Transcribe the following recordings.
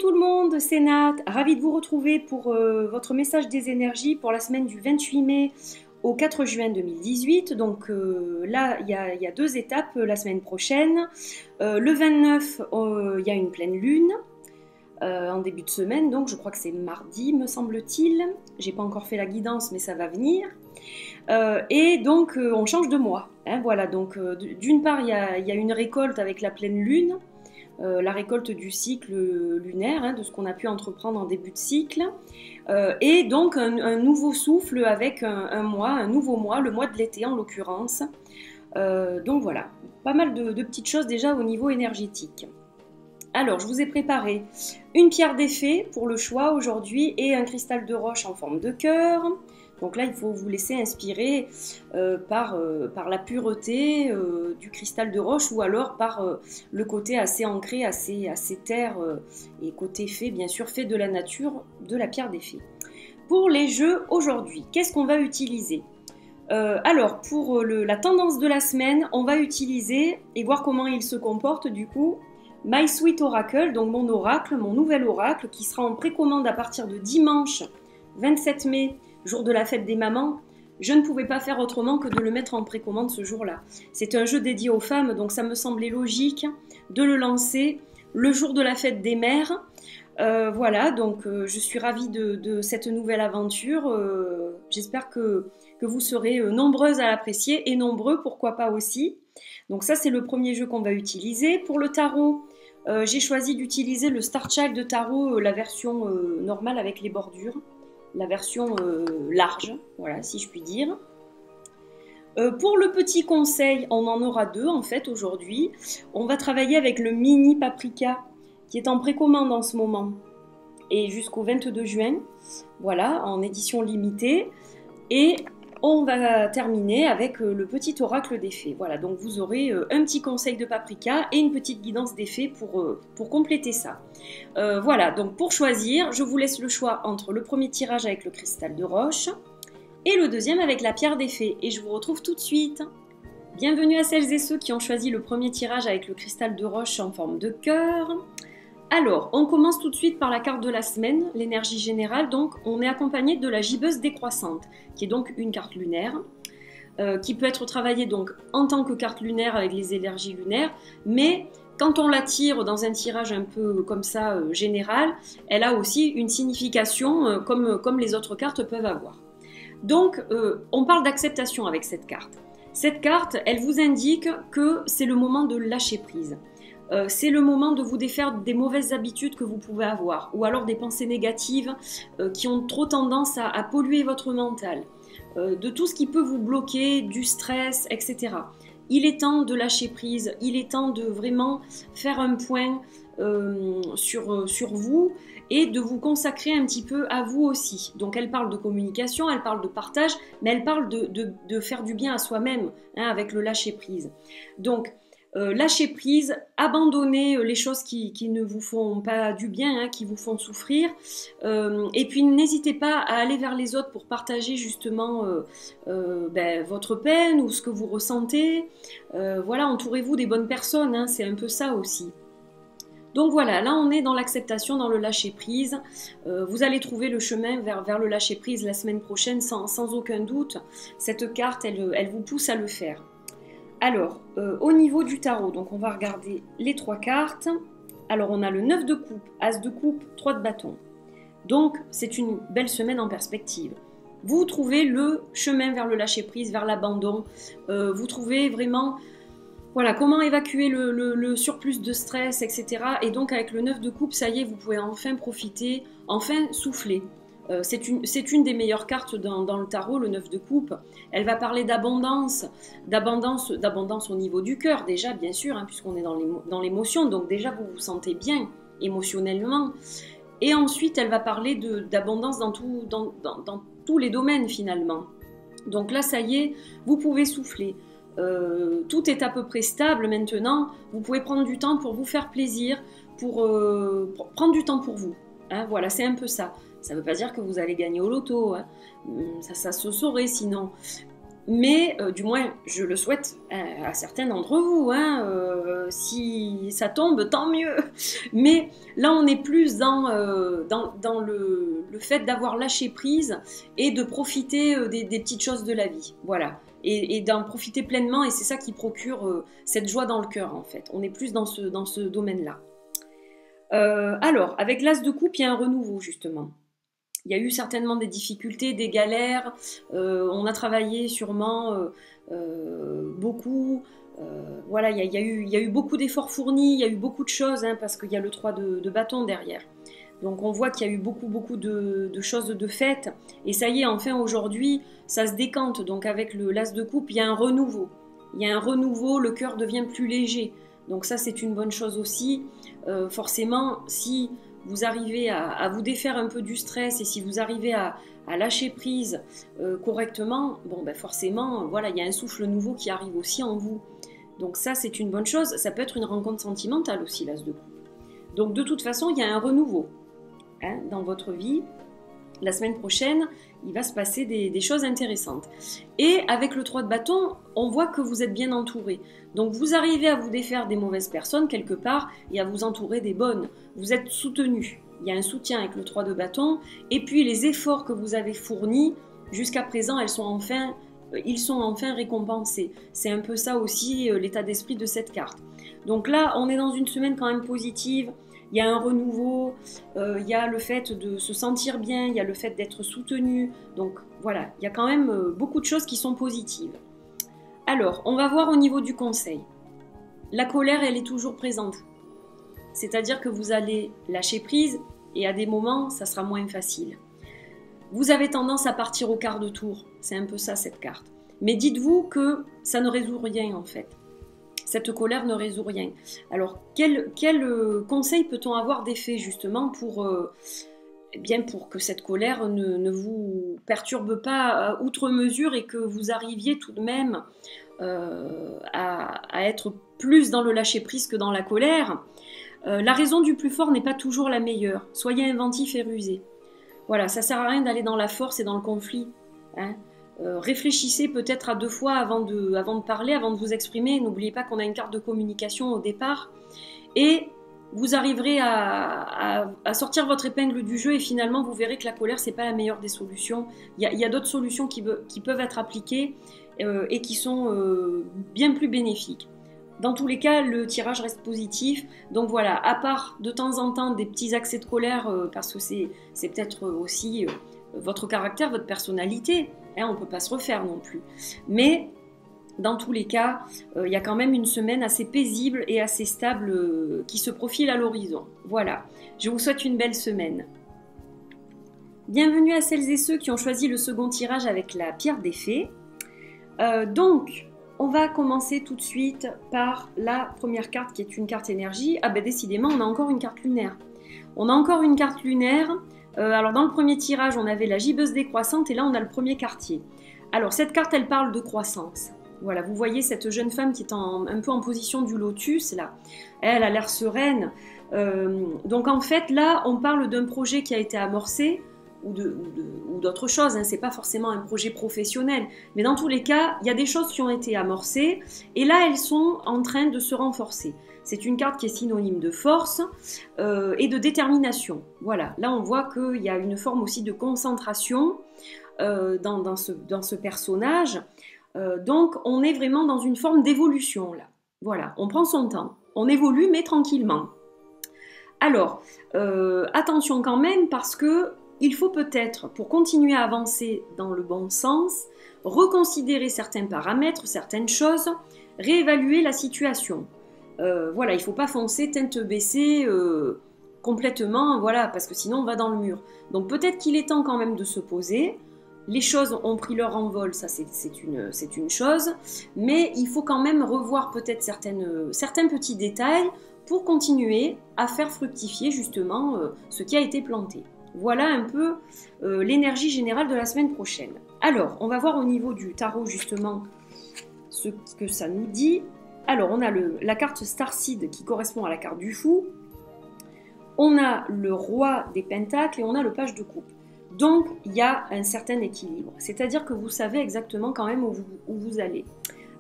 tout le monde, c'est Nat, ravie de vous retrouver pour votre message des énergies pour la semaine du 28 mai au 4 juin 2018. Donc là, il y a deux étapes la semaine prochaine. Le 29, il y a une pleine lune en début de semaine, donc je crois que c'est mardi, me semble-t-il. J'ai pas encore fait la guidance, mais ça va venir. Et donc on change de mois. Hein, voilà, donc d'une part, il y a une récolte avec la pleine lune. La récolte du cycle lunaire, hein, de ce qu'on a pu entreprendre en début de cycle, et donc un nouveau souffle avec un mois, un nouveau mois, le mois de l'été en l'occurrence. Donc voilà, pas mal de petites choses déjà au niveau énergétique. Alors, je vous ai préparé une pierre d'effet pour le choix aujourd'hui et un cristal de roche en forme de cœur. Donc là, il faut vous laisser inspirer par la pureté du cristal de roche ou alors par le côté assez ancré, assez terre et côté fait, bien sûr, fait de la nature de la pierre d'effet. Pour les jeux aujourd'hui, qu'est-ce qu'on va utiliser ? Alors, pour la tendance de la semaine, on va utiliser, et voir comment il se comporte du coup, My Sweet Oracle, donc mon oracle, mon nouvel oracle, qui sera en précommande à partir de dimanche 27 mai, jour de la fête des mamans. Je ne pouvais pas faire autrement que de le mettre en précommande ce jour-là. C'est un jeu dédié aux femmes, donc ça me semblait logique de le lancer le jour de la fête des mères. Voilà, donc je suis ravie de cette nouvelle aventure. J'espère que vous serez nombreuses à l'apprécier et nombreux, pourquoi pas aussi. Donc ça, c'est le premier jeu qu'on va utiliser. Pour le tarot, j'ai choisi d'utiliser le Star Child de tarot, la version normale avec les bordures. La version large, voilà, si je puis dire. Pour le petit conseil, on en aura deux en fait aujourd'hui. On va travailler avec le mini paprika qui est en précommande en ce moment et jusqu'au 22 juin, voilà, en édition limitée. Et on va terminer avec le petit oracle des fées. Voilà, donc vous aurez un petit conseil de paprika et une petite guidance des fées pour compléter ça. Voilà, donc pour choisir, je vous laisse le choix entre le premier tirage avec le cristal de roche et le deuxième avec la pierre des fées. Et je vous retrouve tout de suite. Bienvenue à celles et ceux qui ont choisi le premier tirage avec le cristal de roche en forme de cœur. Alors, on commence tout de suite par la carte de la semaine, l'énergie générale. Donc, on est accompagné de la gibbeuse décroissante, qui est donc une carte lunaire, qui peut être travaillée donc en tant que carte lunaire avec les énergies lunaires, mais quand on la tire dans un tirage un peu comme ça général, elle a aussi une signification comme les autres cartes peuvent avoir. Donc, on parle d'acceptation avec cette carte. Cette carte, elle vous indique que c'est le moment de lâcher prise. C'est le moment de vous défaire des mauvaises habitudes que vous pouvez avoir, ou alors des pensées négatives qui ont trop tendance à polluer votre mental, de tout ce qui peut vous bloquer, du stress, etc. Il est temps de lâcher prise, il est temps de vraiment faire un point sur vous et de vous consacrer un petit peu à vous aussi. Donc elle parle de communication, elle parle de partage, mais elle parle de faire du bien à soi-même, hein, avec le lâcher prise. Donc lâcher prise, abandonner les choses qui ne vous font pas du bien, hein, qui vous font souffrir, et puis n'hésitez pas à aller vers les autres pour partager justement votre peine ou ce que vous ressentez. Voilà, entourez-vous des bonnes personnes, hein, c'est un peu ça aussi. Donc voilà, là on est dans l'acceptation, dans le lâcher prise. Vous allez trouver le chemin vers le lâcher prise la semaine prochaine sans aucun doute. Cette carte, elle vous pousse à le faire. Alors, au niveau du tarot, donc on va regarder les trois cartes. Alors, on a le 9 de coupe, As de coupe, 3 de bâton. Donc, c'est une belle semaine en perspective. Vous trouvez le chemin vers le lâcher-prise, vers l'abandon. Vous trouvez vraiment, voilà, comment évacuer le surplus de stress, etc. Et donc, avec le 9 de coupe, ça y est, vous pouvez enfin profiter, enfin souffler. C'est une des meilleures cartes dans le tarot, le 9 de coupe. Elle va parler d'abondance au niveau du cœur, déjà, bien sûr, hein, puisqu'on est dans l'émotion. Donc déjà, vous vous sentez bien émotionnellement. Et ensuite, elle va parler d'abondance dans tous les domaines, finalement. Donc là, ça y est, vous pouvez souffler. Tout est à peu près stable maintenant. Vous pouvez prendre du temps pour vous faire plaisir, pour prendre du temps pour vous. Hein, voilà, c'est un peu ça. Ça ne veut pas dire que vous allez gagner au loto, hein. Ça se saurait sinon. Mais du moins, je le souhaite à certains d'entre vous. Hein, si ça tombe, tant mieux. Mais là, on est plus dans le fait d'avoir lâché prise et de profiter des petites choses de la vie. Voilà. Et d'en profiter pleinement. Et c'est ça qui procure cette joie dans le cœur, en fait. On est plus dans ce domaine-là. Alors, avec l'As de coupe, il y a un renouveau, justement. Il y a eu certainement des difficultés, des galères, on a travaillé sûrement beaucoup, voilà, il y a eu beaucoup d'efforts fournis, il y a eu beaucoup de choses, hein, parce qu'il y a le 3 de bâton derrière. Donc on voit qu'il y a eu beaucoup de choses de faites, et ça y est, enfin aujourd'hui, ça se décante, donc avec l'As de coupe, il y a un renouveau. Il y a un renouveau, le cœur devient plus léger, donc ça c'est une bonne chose aussi. Forcément, si vous arrivez à vous défaire un peu du stress et si vous arrivez à lâcher prise correctement, bon ben forcément, voilà, il y a un souffle nouveau qui arrive aussi en vous. Donc ça, c'est une bonne chose. Ça peut être une rencontre sentimentale aussi, l'As de coupe. Donc de toute façon, il y a un renouveau, hein, dans votre vie. La semaine prochaine, il va se passer des choses intéressantes. Et avec le 3 de bâton, on voit que vous êtes bien entouré. Donc vous arrivez à vous défaire des mauvaises personnes quelque part et à vous entourer des bonnes. Vous êtes soutenu. Il y a un soutien avec le 3 de bâton. Et puis les efforts que vous avez fournis, jusqu'à présent, ils sont enfin récompensés. C'est un peu ça aussi l'état d'esprit de cette carte. Donc là, on est dans une semaine quand même positive. Il y a un renouveau, il y a le fait de se sentir bien, il y a le fait d'être soutenu. Donc voilà, il y a quand même beaucoup de choses qui sont positives. Alors, on va voir au niveau du conseil. La colère, elle est toujours présente. C'est-à-dire que vous allez lâcher prise et à des moments, ça sera moins facile. Vous avez tendance à partir au quart de tour. C'est un peu ça, cette carte. Mais dites-vous que ça ne résout rien, en fait. Cette colère ne résout rien. Alors, quel conseil peut-on avoir d'effet, justement, pour que cette colère ne vous perturbe pas outre mesure et que vous arriviez tout de même à être plus dans le lâcher-prise que dans la colère. La raison du plus fort n'est pas toujours la meilleure. Soyez inventif et rusé. Voilà, ça sert à rien d'aller dans la force et dans le conflit. Hein. Réfléchissez peut-être à 2 fois avant de parler, avant de vous exprimer. N'oubliez pas qu'on a une carte de communication au départ. Et vous arriverez à sortir votre épingle du jeu et finalement vous verrez que la colère, c'est pas la meilleure des solutions. Il y a d'autres solutions qui peuvent être appliquées et qui sont bien plus bénéfiques. Dans tous les cas, le tirage reste positif. Donc voilà, à part de temps en temps des petits accès de colère, parce que c'est peut-être aussi votre caractère, votre personnalité. Hein, on ne peut pas se refaire non plus. Mais dans tous les cas, il y a quand même une semaine assez paisible et assez stable qui se profile à l'horizon. Voilà, je vous souhaite une belle semaine. Bienvenue à celles et ceux qui ont choisi le second tirage avec la pierre des fées. Donc, on va commencer tout de suite par la première carte qui est une carte énergie. Ah ben décidément, on a encore une carte lunaire. On a encore une carte lunaire. Alors dans le premier tirage, on avait la gibbeuse décroissante et là on a le premier quartier. Alors cette carte, elle parle de croissance. Voilà, vous voyez cette jeune femme qui est un peu en position du lotus là. Elle a l'air sereine. Donc en fait là, on parle d'un projet qui a été amorcé ou d'autres choses. Hein. C'est pas forcément un projet professionnel, mais dans tous les cas, il y a des choses qui ont été amorcées et là elles sont en train de se renforcer. C'est une carte qui est synonyme de force et de détermination. Voilà, là on voit qu'il y a une forme aussi de concentration dans ce personnage. Donc on est vraiment dans une forme d'évolution là. Voilà, on prend son temps, on évolue mais tranquillement. Alors, attention quand même parce que il faut peut-être, pour continuer à avancer dans le bon sens, reconsidérer certains paramètres, certaines choses, réévaluer la situation. Voilà, il ne faut pas foncer tête baissée complètement, voilà, parce que sinon on va dans le mur. Donc peut-être qu'il est temps quand même de se poser. Les choses ont pris leur envol, ça c'est une chose, mais il faut quand même revoir peut-être certains petits détails pour continuer à faire fructifier justement ce qui a été planté. Voilà un peu l'énergie générale de la semaine prochaine. Alors, on va voir au niveau du tarot justement ce que ça nous dit. Alors, on a la carte Starseed qui correspond à la carte du fou. On a le roi des pentacles et on a le page de coupe. Donc, il y a un certain équilibre. C'est-à-dire que vous savez exactement quand même où vous allez.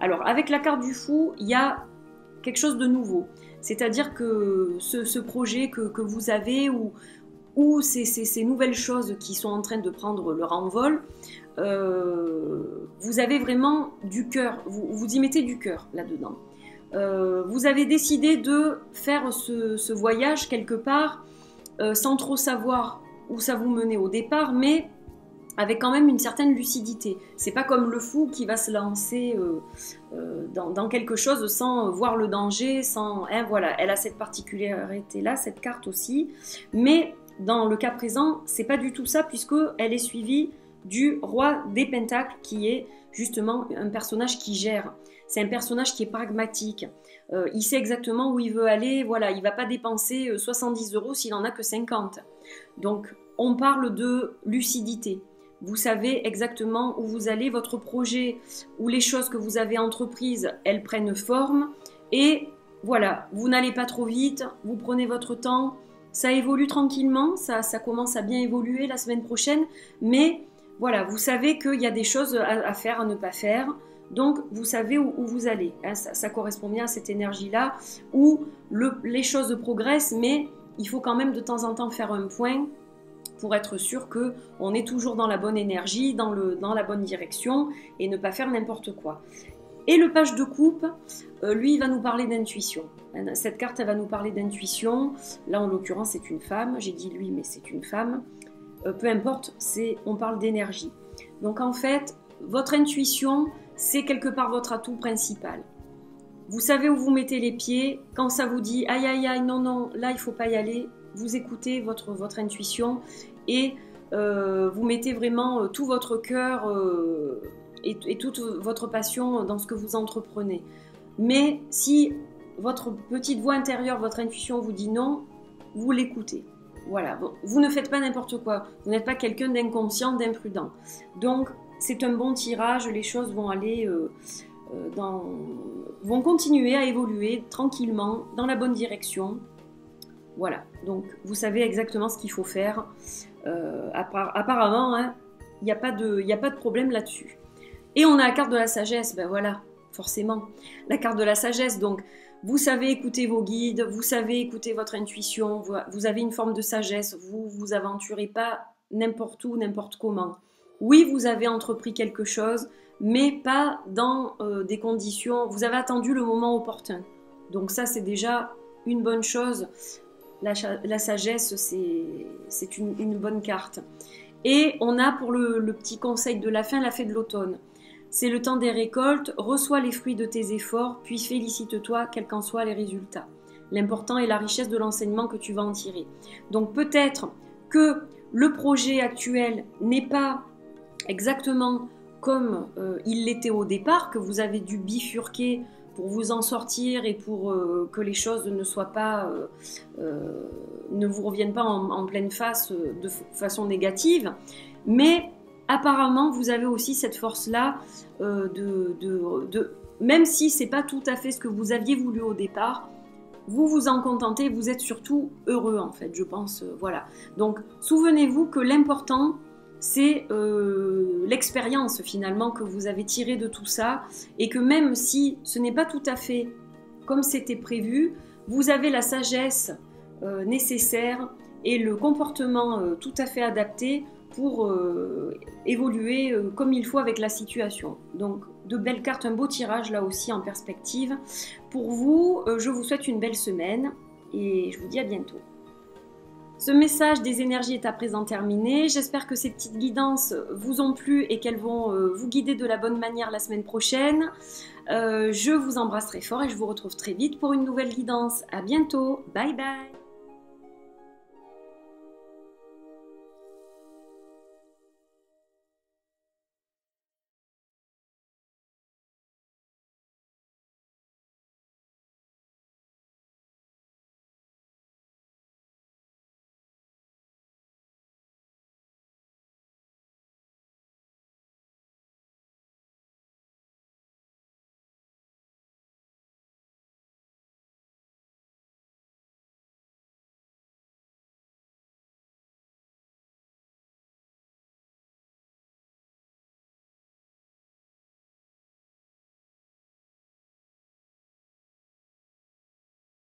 Alors, avec la carte du fou, il y a quelque chose de nouveau. C'est-à-dire que ce projet que vous avez ou ces nouvelles choses qui sont en train de prendre leur envol, vous avez vraiment du cœur, vous y mettez du cœur là-dedans. Vous avez décidé de faire ce voyage quelque part sans trop savoir où ça vous menait au départ, mais avec quand même une certaine lucidité. C'est pas comme le fou qui va se lancer dans quelque chose sans voir le danger, sans... Hein, voilà, elle a cette particularité-là, cette carte aussi, mais dans le cas présent, c'est pas du tout ça, puisqu'elle est suivie du roi des pentacles, qui est justement un personnage qui gère. C'est un personnage qui est pragmatique. Il sait exactement où il veut aller. Voilà, il va pas dépenser 70 € s'il en a que 50. Donc, on parle de lucidité. Vous savez exactement où vous allez. Votre projet ou les choses que vous avez entreprises, elles prennent forme. Et voilà, vous n'allez pas trop vite. Vous prenez votre temps. Ça évolue tranquillement. Ça commence à bien évoluer la semaine prochaine. Mais voilà, vous savez qu'il y a des choses à faire, à ne pas faire. Donc, vous savez où vous allez. Hein, ça correspond bien à cette énergie-là où les choses progressent, mais il faut quand même de temps en temps faire un point pour être sûr qu'on est toujours dans la bonne énergie, dans la bonne direction et ne pas faire n'importe quoi. Et le page de coupe, lui, il va nous parler d'intuition. Cette carte, elle va nous parler d'intuition. Là, en l'occurrence, c'est une femme. J'ai dit lui, mais c'est une femme. Peu importe, on parle d'énergie. Donc, en fait, votre intuition, c'est quelque part votre atout principal. Vous savez où vous mettez les pieds. Quand ça vous dit aïe aïe aïe, non non, là il faut pas y aller, vous écoutez votre intuition et vous mettez vraiment tout votre cœur et toute votre passion dans ce que vous entreprenez. Mais si votre petite voix intérieure, votre intuition vous dit non, vous l'écoutez. Voilà, vous ne faites pas n'importe quoi. Vous n'êtes pas quelqu'un d'inconscient, d'imprudent. Donc, c'est un bon tirage, les choses vont aller vont continuer à évoluer tranquillement dans la bonne direction. Voilà, donc vous savez exactement ce qu'il faut faire. Apparemment, hein, il n'y a pas de problème là-dessus. Et on a la carte de la sagesse, ben voilà, forcément. La carte de la sagesse, donc vous savez écouter vos guides, vous savez écouter votre intuition, vous avez une forme de sagesse, vous vous aventurez pas n'importe où, n'importe comment. Oui, vous avez entrepris quelque chose, mais pas dans des conditions... Vous avez attendu le moment opportun. Donc ça, c'est déjà une bonne chose. La sagesse, c'est une bonne carte. Et on a pour le petit conseil de la fin, la fée de l'automne. C'est le temps des récoltes. Reçois les fruits de tes efforts, puis félicite-toi, quels qu'en soient les résultats. L'important est la richesse de l'enseignement que tu vas en tirer. Donc peut-être que le projet actuel n'est pas exactement comme il l'était au départ, que vous avez dû bifurquer pour vous en sortir et pour que les choses ne soient pas, ne vous reviennent pas en pleine face de façon négative. Mais apparemment, vous avez aussi cette force-là même si c'est pas tout à fait ce que vous aviez voulu au départ, vous vous en contentez, vous êtes surtout heureux en fait, je pense, voilà. Donc, souvenez-vous que l'important, c'est l'expérience finalement que vous avez tirée de tout ça et que même si ce n'est pas tout à fait comme c'était prévu, vous avez la sagesse nécessaire et le comportement tout à fait adapté pour évoluer comme il faut avec la situation. Donc de belles cartes, un beau tirage là aussi en perspective. Pour vous, je vous souhaite une belle semaine et je vous dis à bientôt. Ce message des énergies est à présent terminé. J'espère que ces petites guidances vous ont plu et qu'elles vont vous guider de la bonne manière la semaine prochaine. Je vous embrasse très fort et je vous retrouve très vite pour une nouvelle guidance. À bientôt. Bye bye.